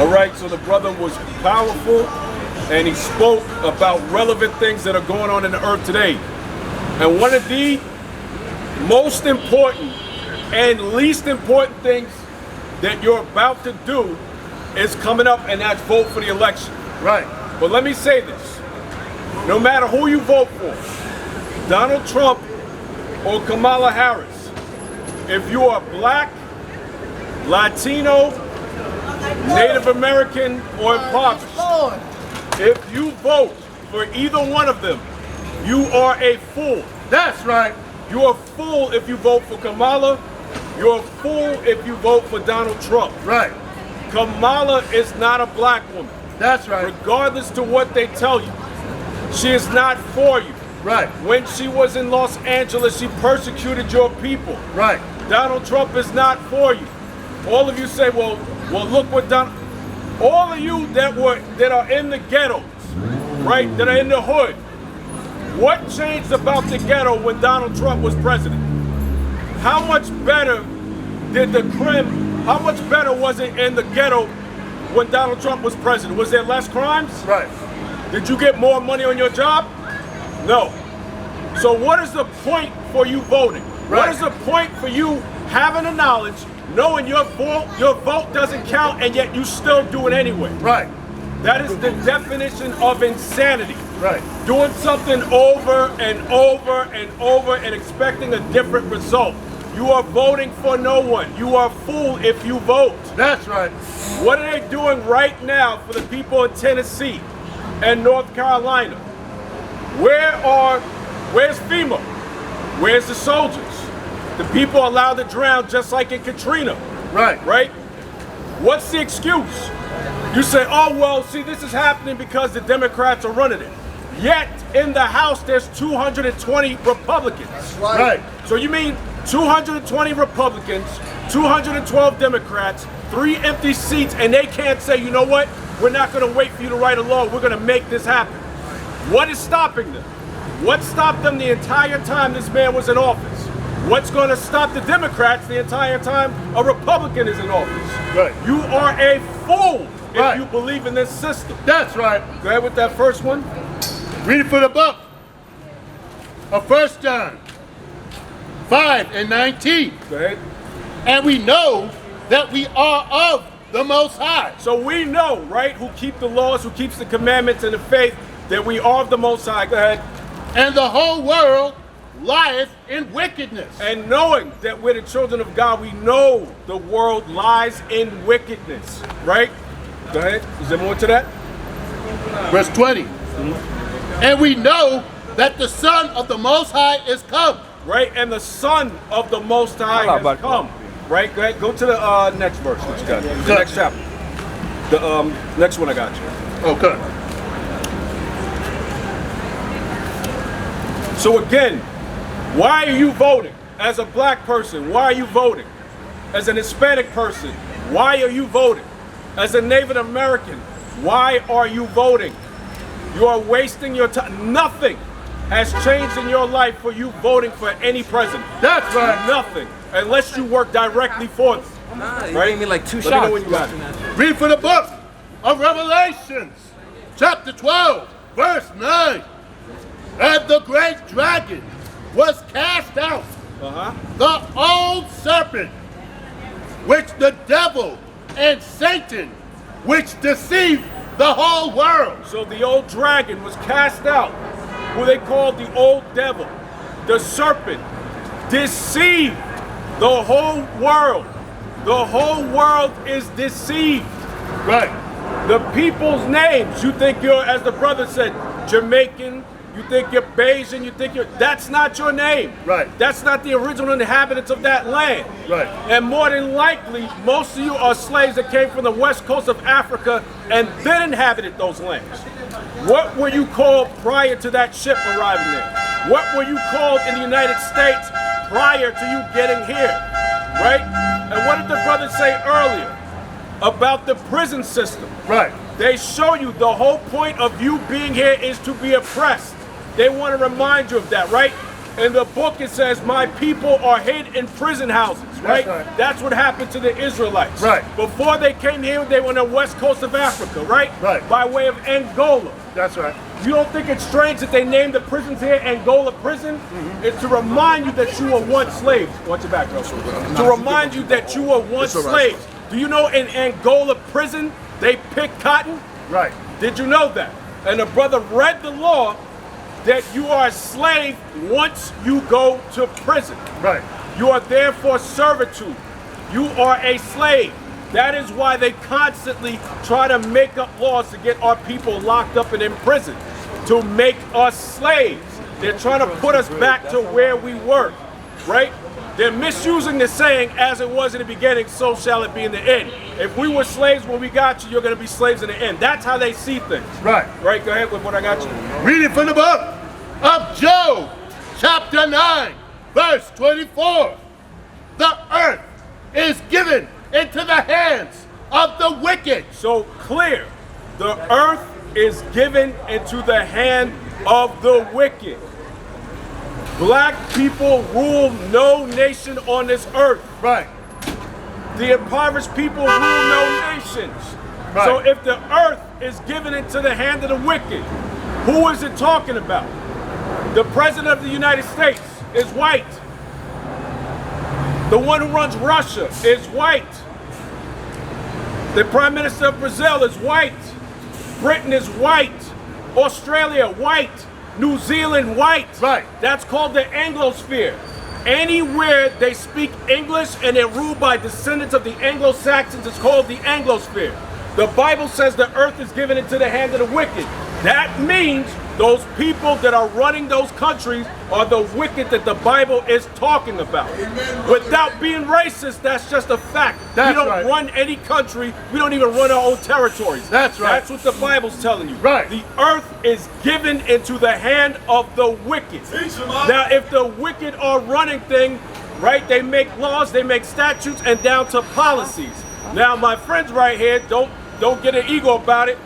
All right, so the brother was powerful, and he spoke about relevant things that are going on in the earth today. And one of the most important and least important things that you're about to do is coming up, and that's vote for the election. Right. But let me say this. No matter who you vote for, Donald Trump or Kamala Harris, if you are black, Latino, Native American, or impoverished, if you vote for either one of them, you are a fool. That's right. You're a fool if you vote for Kamala. You're a fool if you vote for Donald Trump. Right. Kamala is not a black woman. That's right. Regardless to what they tell you. She is not for you. Right. When she was in Los Angeles, she persecuted your people. Right. Donald Trump is not for you. All of you say, well, look what Donald. All of you that are in the ghettos, right? That are in the hood. What changed about the ghetto when Donald Trump was president? How much better did the how much better was it in the ghetto when Donald Trump was president? Was there less crimes? Right. Did you get more money on your job? No. So what is the point for you voting? Right. What is the point for you having the knowledge, knowing your vote doesn't count, and yet you still do it anyway? Right. That is the definition of insanity. Right. Doing something over and over and over and expecting a different result. You are voting for no one. You are a fool if you vote. That's right. What are they doing right now for the people in Tennessee and North Carolina? Where's FEMA? Where's the soldiers? The people allowed to drown just like in Katrina. Right. Right? What's the excuse? You say, oh, well, see, this is happening because the Democrats are running it. Yet, in the House, there's 220 Republicans. Right. So you mean 220 Republicans, 212 Democrats, 3 empty seats, and they can't say, you know what, we're not going to wait for you to write a law, we're going to make this happen. What is stopping them? What stopped them the entire time this man was in office? What's going to stop the Democrats the entire time a Republican is in office? Right. You are a fool if Right. you believe in this system. That's right. Go ahead with that first one. Read it for the book of 1 John 5:19. Go ahead. And we know that we are of the Most High. So we know, right, who keep the laws, who keeps the commandments and the faith, that we are of the Most High. Go ahead. And the whole world lieth in wickedness. And knowing that we're the children of God, we know the world lies in wickedness, right? Go ahead. Is there more to that? Verse 20. And we know that the Son of the Most High is come. Right, and the Son of the Most High has come. Right, go ahead. Go to the next verse. What you got? The next chapter. The next one I got you. Okay. So again, why are you voting? As a black person, why are you voting? As an Hispanic person, why are you voting? As a Native American, why are you voting? You are wasting your time. Nothing has changed in your life for you voting for any president. That's right. Nothing, unless you work directly for them. You Right? gave me like 2 Let shots. me know when you got it. Read for the book of Revelations, chapter 12, verse 9. And the great dragon was cast out, the old serpent, which the devil and Satan, which deceived the whole world. So the old dragon was cast out, who they called the old devil, the serpent, deceived the whole world. The whole world is deceived. Right. The people's names, you think you're, as the brother said, Jamaican, you think you're Bayesian, you think that's not your name. Right. That's not the original inhabitants of that land. Right. And more than likely, most of you are slaves that came from the west coast of Africa and then inhabited those lands. What were you called prior to that ship arriving there? What were you called in the United States prior to you getting here? Right? And what did the brother say earlier about the prison system? Right. They show you the whole point of you being here is to be oppressed. They want to remind you of that, right? In the book it says, my people are hid in prison houses, right? That's what happened to the Israelites. Right. Before they came here, they were on the west coast of Africa, right? Right. By way of Angola. That's right. You don't think it's strange that they named the prisons here Angola prison? It's to remind you that you were once slaves. Watch your back, bro. To remind you that you were once slaves. Do you know in Angola prison, they pick cotton? Right. Did you know that? And the brother read the law that you are a slave once you go to prison. Right. You are there for servitude. You are a slave. That is why they constantly try to make up laws to get our people locked up and in prison, to make us slaves. They're trying to put us back to where we were, right? They're misusing the saying, as it was in the beginning, so shall it be in the end. If we were slaves when we got you, you're going to be slaves in the end. That's how they see things. Right. Right, go ahead with what I got you. Reading from the book of Job, chapter 9, verse 24. The earth is given into the hands of the wicked. So clear, the earth is given into the hand of the wicked. Black people rule no nation on this earth. Right. The impoverished people rule no nations. Right. So if the earth is given into the hand of the wicked, who is it talking about? The president of the United States is white. The one who runs Russia is white. The Prime Minister of Brazil is white. Britain is white. Australia, white. New Zealand, white. Right. That's called the Anglosphere. Anywhere they speak English and they're ruled by descendants of the Anglo-Saxons, it's called the Anglosphere. The Bible says the earth is given into the hand of the wicked. That means those people that are running those countries are the wicked that the Bible is talking about. Without being racist, that's just a fact. We don't run any country. We don't even run our own territories. That's right. That's what the Bible's telling you. Right. The earth is given into the hand of the wicked. Now, if the wicked are running things, right, they make laws, they make statutes, and down to policies. Now, my friends right here, don't get an ego about it.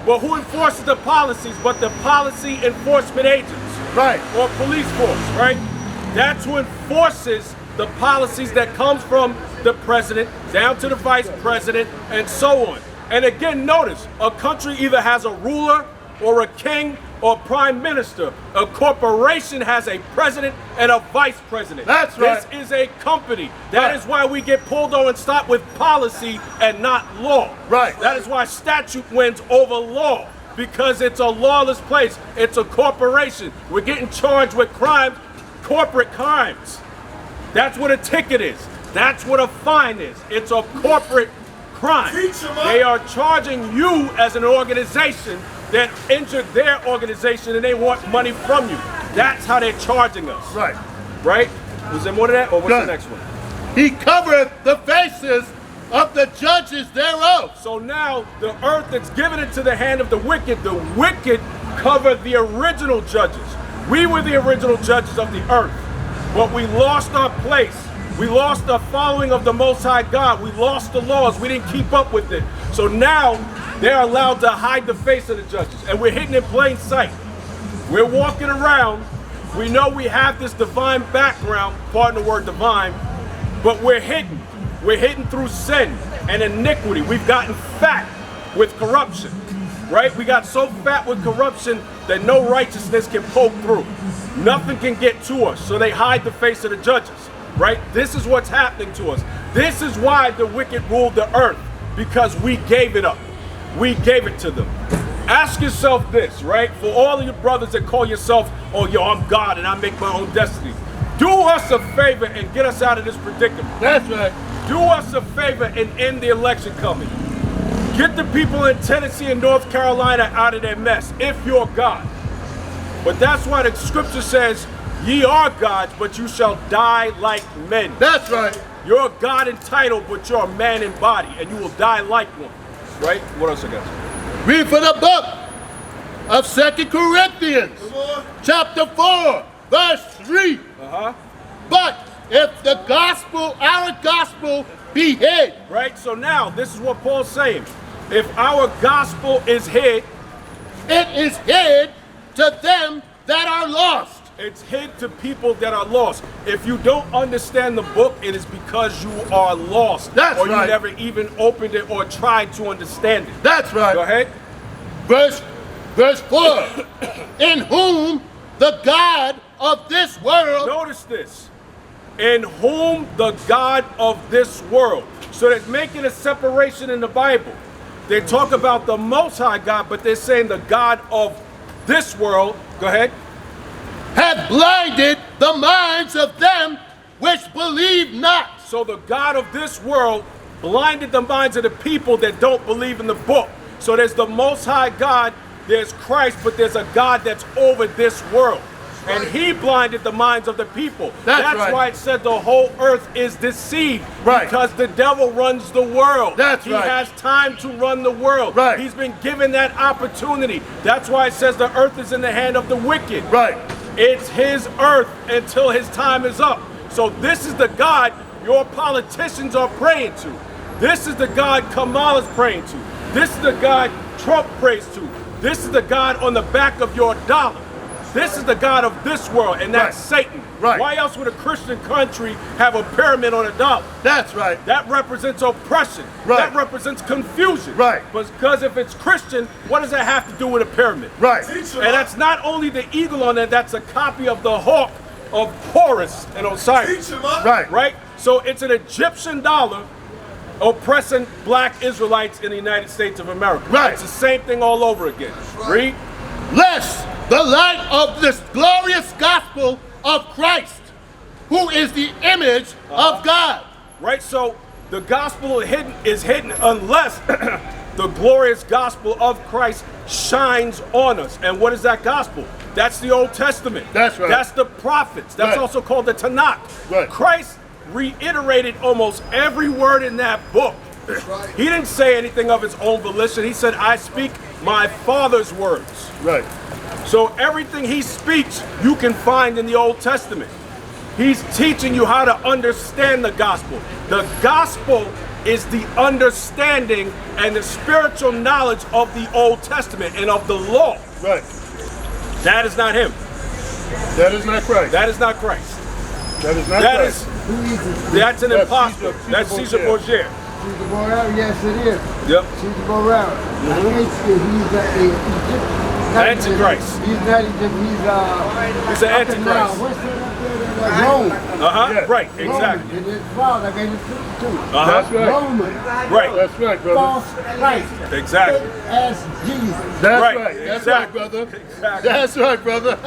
But who enforces the policies but the policy enforcement agents? Right. Or police force, right? That's who enforces the policies that comes from the president down to the vice president and so on. And again, notice, a country either has a ruler or a king or prime minister. A corporation has a president and a vice president. That's right. This is a company. That is why we get pulled over and stopped with policy and not law. Right. That is why statute wins over law, because it's a lawless place. It's a corporation. We're getting charged with crimes, corporate crimes. That's what a ticket is. That's what a fine is. It's a corporate crime. They are charging you as an organization that injured their organization and they want money from you. That's how they're charging us. Right. Right? Was there more to that, or what's the next one? He covereth the faces of the judges thereof. So now the earth that's given into the hand of the wicked cover the original judges. We were the original judges of the earth, but we lost our place. We lost the following of the Most High God. We lost the laws. We didn't keep up with it. So now they're allowed to hide the face of the judges, and we're hidden in plain sight. We're walking around. We know we have this divine background, pardon the word divine, but we're hidden. We're hidden through sin and iniquity. We've gotten fat with corruption, right? We got so fat with corruption that no righteousness can poke through. Nothing can get to us, so they hide the face of the judges, right? This is what's happening to us. This is why the wicked ruled the earth, because we gave it up. We gave it to them. Ask yourself this, right? For all of your brothers that call yourself, oh, yo, I'm God and I make my own destiny. Do us a favor and get us out of this predicament. That's right. Do us a favor and end the election coming. Get the people in Tennessee and North Carolina out of their mess, if you're God. But that's why the scripture says, ye are gods, but you shall die like men. That's right. You're a God in title, but you're a man in body, and you will die like one. Right? What else I got? Read from the book of 2 Corinthians, chapter 4, verse 3. But if the gospel, our gospel, be hid. Right? So now, this is what Paul's saying. If our gospel is hid, it is hid to them that are lost. It's hid to people that are lost. If you don't understand the book, it is because you are lost. That's or right. you never even opened it or tried to understand it. That's right. Go ahead. Verse 4. In whom the God of this world. Notice this. In whom the God of this world. So they're making a separation in the Bible. They talk about the Most High God, but they're saying the God of this world. Go ahead. Hath blinded the minds of them which believe not. So the God of this world blinded the minds of the people that don't believe in the book. So there's the Most High God, there's Christ, but there's a God that's over this world. And he blinded the minds of the people. That's right. why it said the whole earth is deceived. Right. Because the devil runs the world. That's he right. has time to run the world. Right. He's been given that opportunity. That's why it says the earth is in the hand of the wicked. Right. It's his earth until his time is up. So this is the God your politicians are praying to. This is the God Kamala's praying to. This is the God Trump prays to. This is the God on the back of your dollar. This is the God of this world, and that's Satan. Right. Why else would a Christian country have a pyramid on a dollar? That's right. That represents oppression. Right. That represents confusion. Right. Because if it's Christian, what does that have to do with a pyramid? Right. And that's not only the eagle on it, that's a copy of the hawk of Horus and Osiris. Right. Right? So it's an Egyptian dollar oppressing black Israelites in the United States of America. Right. It's the same thing all over again. Read. Lest the light of this glorious gospel of Christ, who is the image of God. Right? So the gospel is hidden unless the glorious gospel of Christ shines on us. And what is that gospel? That's the Old Testament. That's right. That's the prophets. That's Right. also called the Tanakh. Right. Christ reiterated almost every word in that book. Right. He didn't say anything of his own volition. He said, I speak my Father's words. Right. So everything he speaks, you can find in the Old Testament. He's teaching you how to understand the gospel. The gospel is the understanding and the spiritual knowledge of the Old Testament and of the law. Right. That is not him. That is not Christ. That is not Christ. That is not That Christ. is, that's an That's impostor. Caesar That's Caesar Borgia. Borgia. Caesar Borgia, yes it is. Yep. Caesar Borgia. He's Antichrist. He's not Egypt, He's an antichrist. What's that up there? Rome. Uh-huh. Yeah. Right, exactly. Roman. His father gave it to Uh-huh. That's right. Roman. Right. That's right, brother. False Christ. Exactly. As Jesus. That's Right. right. That's Exactly. right, brother. Exactly. That's right, brother.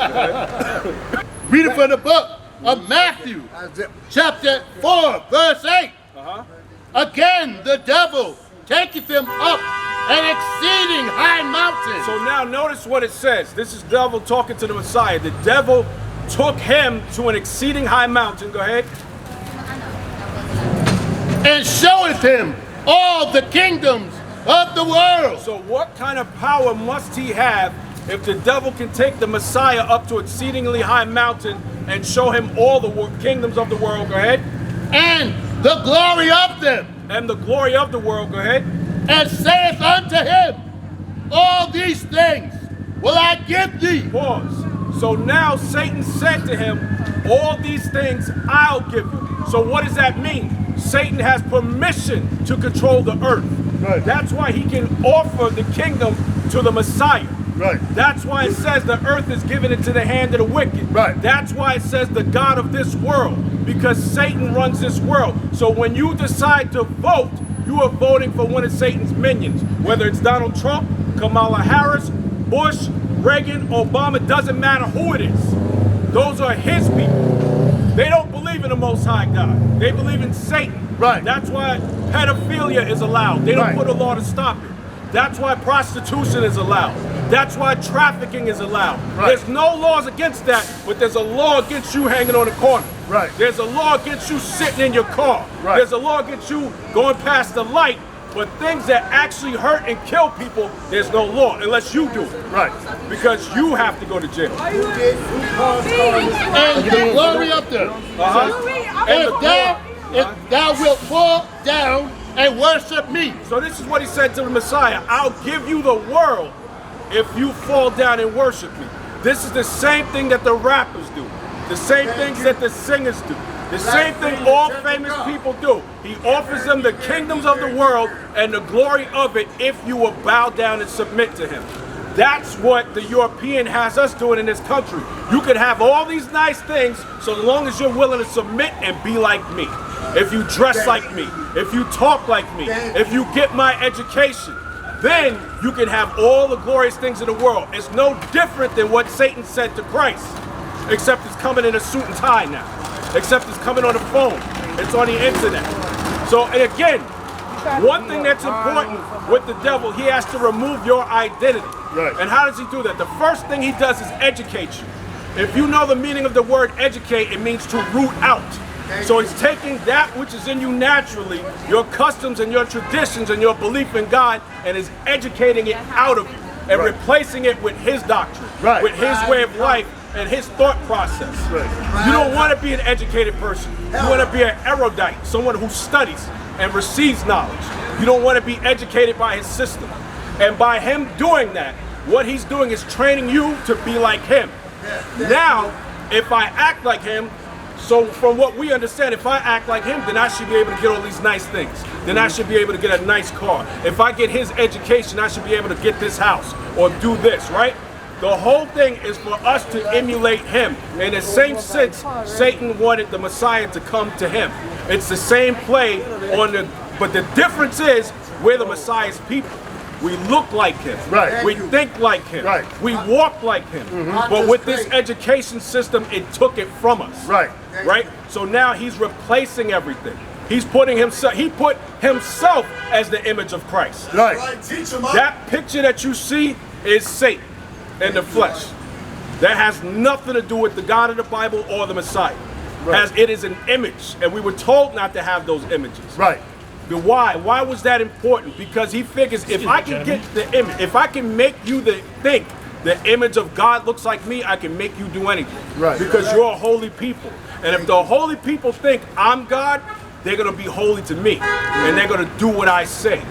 Read it from the book of Matthew, chapter 4, verse 8. Uh-huh. Again, the devil taketh him up an exceeding high mountain. So now notice what it says. This is devil talking to the Messiah. The devil took him to an exceeding high mountain. Go ahead. And showeth him all the kingdoms of the world. So what kind of power must he have if the devil can take the Messiah up to exceedingly high mountain and show him all the kingdoms of the world? Go ahead. And the glory of them. And the glory of the world. Go ahead. And saith unto him, all these things will I give thee. Pause. So now Satan said to him, all these things I'll give you. So what does that mean? Satan has permission to control the earth. Right. That's why he can offer the kingdom to the Messiah. Right. That's why it says the earth is given into the hand of the wicked. Right. That's why it says the God of this world, because Satan runs this world. So when you decide to vote, you are voting for one of Satan's minions. Whether it's Donald Trump, Kamala Harris, Bush, Reagan, Obama, doesn't matter who it is. Those are his people. They don't believe in the Most High God. They believe in Satan. Right. That's why pedophilia is allowed. They don't Right. put a law to stop it. That's why prostitution is allowed. That's why trafficking is allowed. Right. There's no laws against that, but there's a law against you hanging on the corner. Right. There's a law against you sitting in your car. Right. There's a law against you going past the light, but things that actually hurt and kill people, there's no law unless you do it. Right. Because you have to go to jail. And the glory of them. Uh-huh. If thou wilt fall down and worship me. So this is what he said to the Messiah. I'll give you the world if you fall down and worship me. This is the same thing that the rappers do. The same things that the singers do. The same thing all famous people do. He offers them the kingdoms of the world and the glory of it if you will bow down and submit to him. That's what the European has us doing in this country. You can have all these nice things so long as you're willing to submit and be like me. If you dress like me, if you talk like me, if you get my education, then you can have all the glorious things in the world. It's no different than what Satan said to Christ, except it's coming in a suit and tie now. Except it's coming on the phone. It's on the internet. So, and again, one thing that's important with the devil, he has to remove your identity. Right. And how does he do that? The first thing he does is educate you. If you know the meaning of the word educate, it means to root out. So he's taking that which is in you naturally, your customs and your traditions and your belief in God, and is educating it out of you and replacing it with his doctrine, with his way of life and his thought process. You don't want to be an educated person. You want to be an erudite, someone who studies and receives knowledge. You don't want to be educated by his system. And by him doing that, what he's doing is training you to be like him. Now, if I act like him, so from what we understand, if I act like him, then I should be able to get all these nice things. Then I should be able to get a nice car. If I get his education, I should be able to get this house or do this, right? The whole thing is for us to emulate him. In the same sense, Satan wanted the Messiah to come to him. It's the same play on the, but the difference is we're the Messiah's people. We look like him. Right. We think like him. Right. We walk like him. But with this education system, it took it from us. Right. Right? So now he's replacing everything. He's putting himself, he put himself as the image of Christ. Right. That picture that you see is Satan in the flesh. That has nothing to do with the God of the Bible or the Messiah. As it is an image, and we were told not to have those images. Right. The why? Why was that important? Because he figures if I can get the image, if I can make you think the image of God looks like me, I can make you do anything. Right. Because you're a holy people. And if the holy people think I'm God, they're going to be holy to me. And they're going to do what I say.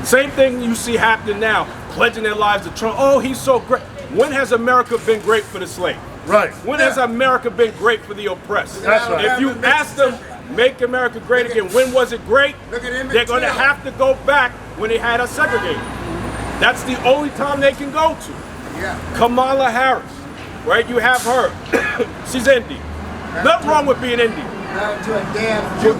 Same thing you see happening now, pledging their lives to Trump. Oh, he's so great. When has America been great for the slave? Right. When has America been great for the oppressed? That's right. If you ask them, make America great again, when was it great? They're going to have to go back when they had us segregated. That's the only time they can go to. Kamala Harris, right? You have her. She's Indian. Nothing wrong with being Indian. Married to a damn Jew.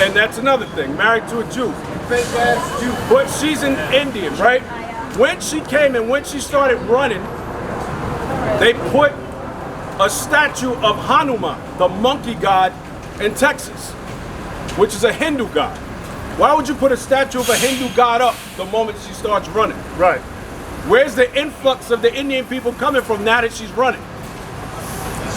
And that's another thing, married to a Jew. Fake ass Jew. But she's an Indian, right? When she came and when she started running, they put a statue of Hanuman, the monkey god, in Texas, which is a Hindu god. Why would you put a statue of a Hindu god up the moment she starts running? Right. Where's the influx of the Indian people coming from now that she's running?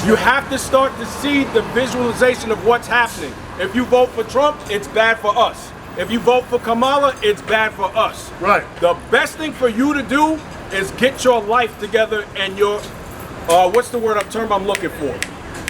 You have to start to see the visualization of what's happening. If you vote for Trump, it's bad for us. If you vote for Kamala, it's bad for us. Right. The best thing for you to do is get your life together and your, what's the word term I'm looking for?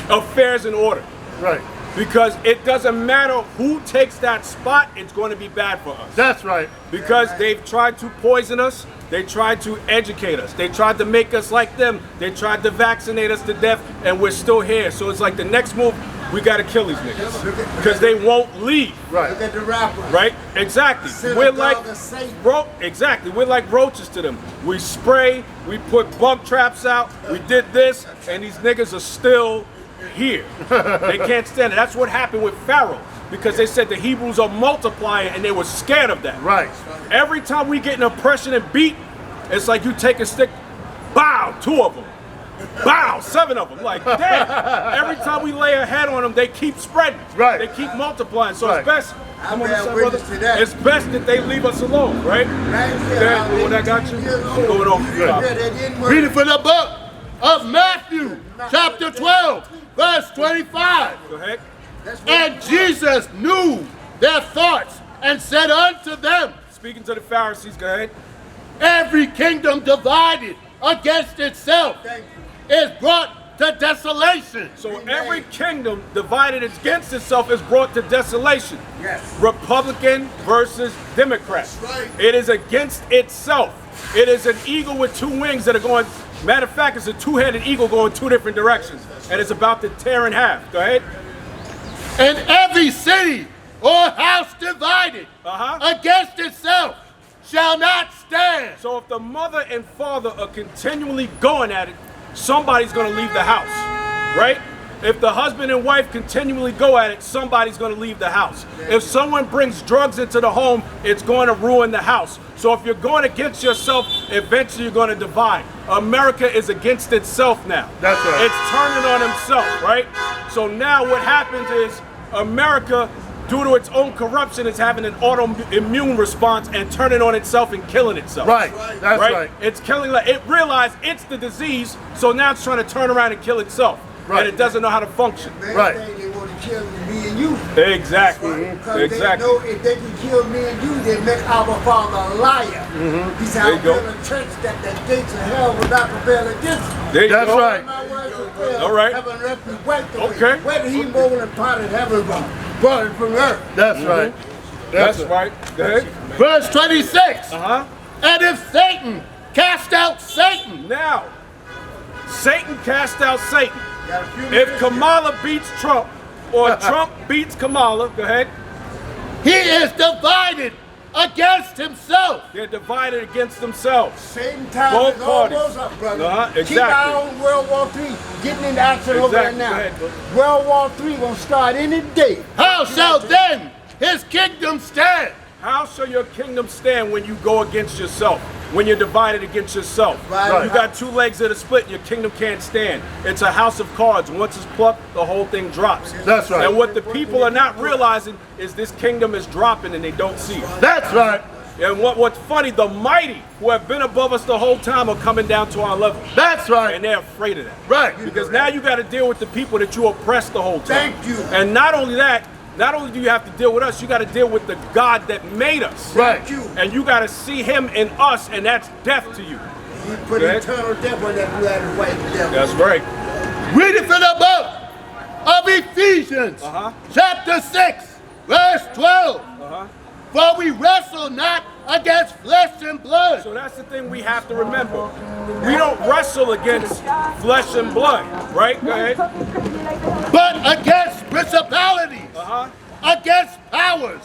Affairs in order. Right. Because it doesn't matter who takes that spot, it's going to be bad for us. That's right. Because they've tried to poison us, they tried to educate us, they tried to make us like them, they tried to vaccinate us to death, and we're still here. So it's like the next move, we got to kill these niggas. Because they won't leave. Right. Look at the rapper. Right? Exactly. We're like exactly. We're like roaches to them. We spray, we put bug traps out, we did this, and these niggas are still here. They can't stand it. That's what happened with Pharaoh, because they said the Hebrews are multiplying and they were scared of that. Right. Every time we get an oppression and beat, it's like you take a stick, bow, 2 of them. Bow, 7 of them. Like, damn. Every time we lay a head on them, they keep spreading. Right. They keep multiplying. So Right. it's best. I'm Come on, bear son, witness brother. to that. It's best that they leave us alone, right? Yeah, what I got you? Going on. Reading from the book of Matthew, chapter 12, verse 25. Go ahead. And Jesus knew their thoughts and said unto them, Speaking to the Pharisees, go ahead. every kingdom divided against itself is brought to desolation. So every kingdom divided against itself is brought to desolation. Yes. Republican versus Democrat. That's right. It is against itself. It is an eagle with two wings that are going, matter of fact, it's a two-headed eagle going two different directions. And it's about to tear in half. Go ahead. And every city or house divided against itself shall not stand. So if the mother and father are continually going at it, somebody's going to leave the house, right? If the husband and wife continually go at it, somebody's going to leave the house. If someone brings drugs into the home, it's going to ruin the house. So if you're going against yourself, eventually you're going to divide. America is against itself now. That's right. It's turning on itself, right? So now what happens is America, due to its own corruption, is having an autoimmune response and turning on itself and killing itself. Right, that's right. It's killing, it realized it's the disease, so now it's trying to turn around and kill itself. Right. And it doesn't know how to function. Right. They want to kill me and you. Exactly. Because Exactly. they know if they can kill me and you, they make our Father a liar. He said, There you I go. build a church that the gates of hell will not prevail against. There you That's go. right. My words will fail. All right. Heaven and earth be wiped away. Okay. Where did he mold and potted heaven from? Brought it from earth. That's right. That's right. Go ahead. Verse 26. Uh-huh. And if Satan cast out Satan, Now, Satan cast out Satan. Got a few If minutes. Kamala beats Trump, or Trump beats Kamala, go ahead. he is divided against himself. They're divided against themselves. Satan time Both is parties. almost up, brother. Exactly. Keep our own World War III getting into action over there Exactly. now. Go ahead, bro. World War III gonna start any day. How shall then his kingdom stand? How shall your kingdom stand when you go against yourself? When you're divided against yourself? Right. You got two legs that are split and your kingdom can't stand. It's a house of cards. Once it's plucked, the whole thing drops. That's right. And what the people are not realizing is this kingdom is dropping and they don't see it. That's right. And what's funny, the mighty who have been above us the whole time are coming down to our level. That's right. And they're afraid of that. Right. Because now you got to deal with the people that you oppressed the whole time. Thank you. And not only that, not only do you have to deal with us, you got to deal with the God that made us. Right. Thank you. And you got to see him in us, and that's death to you. He put Go ahead. eternal death on that blood and white devil. That's right. Read it from the book of Ephesians, chapter 6, verse 12. For we wrestle not against flesh and blood. So that's the thing we have to remember. We don't wrestle against flesh and blood, right? Go ahead. But against principalities, against powers,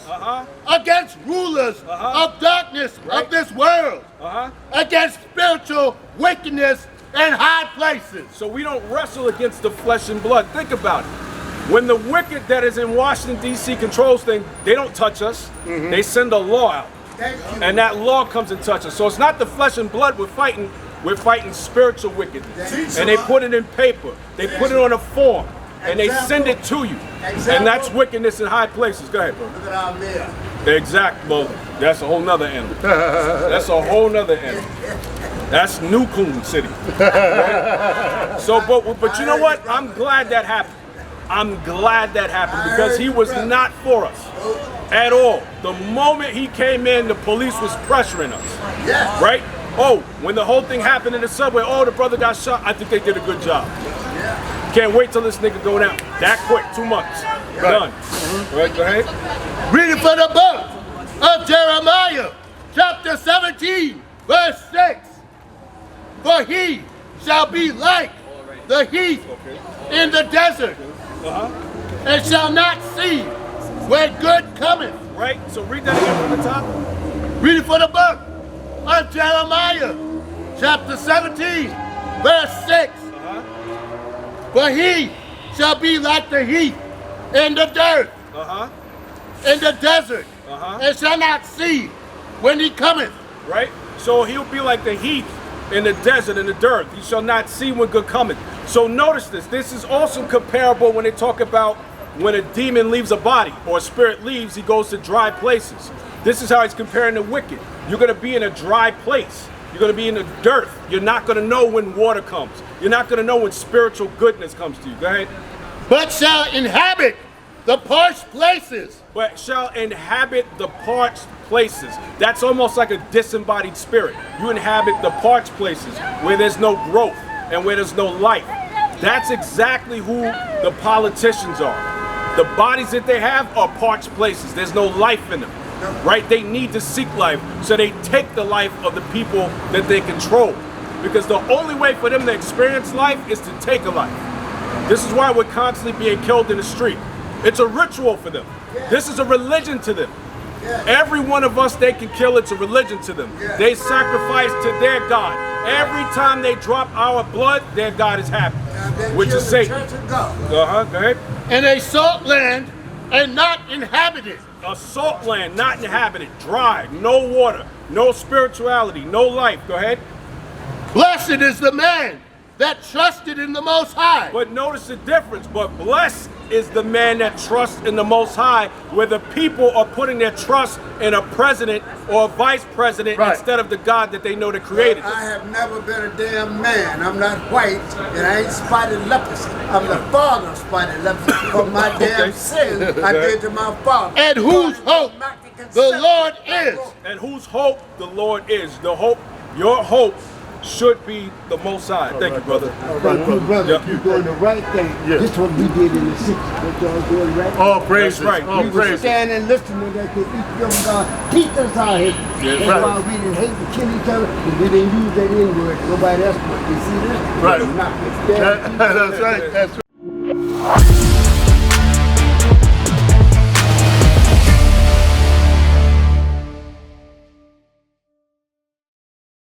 against rulers of darkness Right. of this world, against spiritual wickedness in high places. So we don't wrestle against the flesh and blood. Think about it. When the wicked that is in Washington, D.C. controls things, they don't touch us. They send a law out. Thank you. And that law comes and touches us. So it's not the flesh and blood we're fighting spiritual wickedness. And they put it in paper. They put it on a form. And they send it to you. And that's wickedness in high places. Go ahead, bro. Look at our mayor. Exact, well, that's a whole nother animal. That's a whole nother animal. That's New Coon City. Right? So, but you know what? I'm glad that happened. I'm glad that happened because he was not for us at all. The moment he came in, the police was pressuring us. Yes. Right? Oh, when the whole thing happened in the subway, oh, the brother got shot. I think they did a good job. Can't wait till this nigga go down. That quick, 2 months. Done. Right, go ahead. Read it from the book of Jeremiah, chapter 17, verse 6. For he shall be like the heath in the desert, and shall not see when good cometh. Right? So read that again from the top. Read it from the book of Jeremiah, chapter 17, verse 6. For he shall be like the heath in the dirt, in the desert, and shall not see when he cometh. Right? So he'll be like the heath in the desert, in the dirt. He shall not see when good cometh. So notice this. This is also comparable when they talk about when a demon leaves a body or a spirit leaves, he goes to dry places. This is how he's comparing the wicked. You're going to be in a dry place. You're going to be in the dirt. You're not going to know when water comes. You're not going to know when spiritual goodness comes to you. Go ahead. But shall inhabit the parched places. But shall inhabit the parched places. That's almost like a disembodied spirit. You inhabit the parched places where there's no growth and where there's no life. That's exactly who the politicians are. The bodies that they have are parched places. There's no life in them, right? They need to seek life, so they take the life of the people that they control. Because the only way for them to experience life is to take a life. This is why we're constantly being killed in the street. It's a ritual for them. This is a religion to them. Every one of us they can kill, it's a religion to them. They sacrifice to their God. Every time they drop our blood, their God is happy, which is Satan. Go ahead. In a salt land and not inhabited. A salt land, not inhabited, dry, no water, no spirituality, no life. Go ahead. Blessed is the man that trusted in the Most High. But notice the difference. But blessed is the man that trusts in the Most High, where the people are putting their trust in a president or a vice president instead of the God that they know that created them. I have never been a damn man. I'm not white, and I ain't spotted leprosy. I'm the father of spotted leprosy for my damn sin I did to my father. And whose hope the Lord is. And whose hope the Lord is. The hope, your hope should be the Most High. Thank you, brother. Thank you, brother. You're doing the right thing. This is what we did in the 60s. What y'all doing right? All praises. Right. All We praises. were standing listening that they each God teach us our hate. That's why we didn't hate and kill each other, and we didn't use that N-word. Nobody else would. You see this? Right. Not this damn That's right. That's right.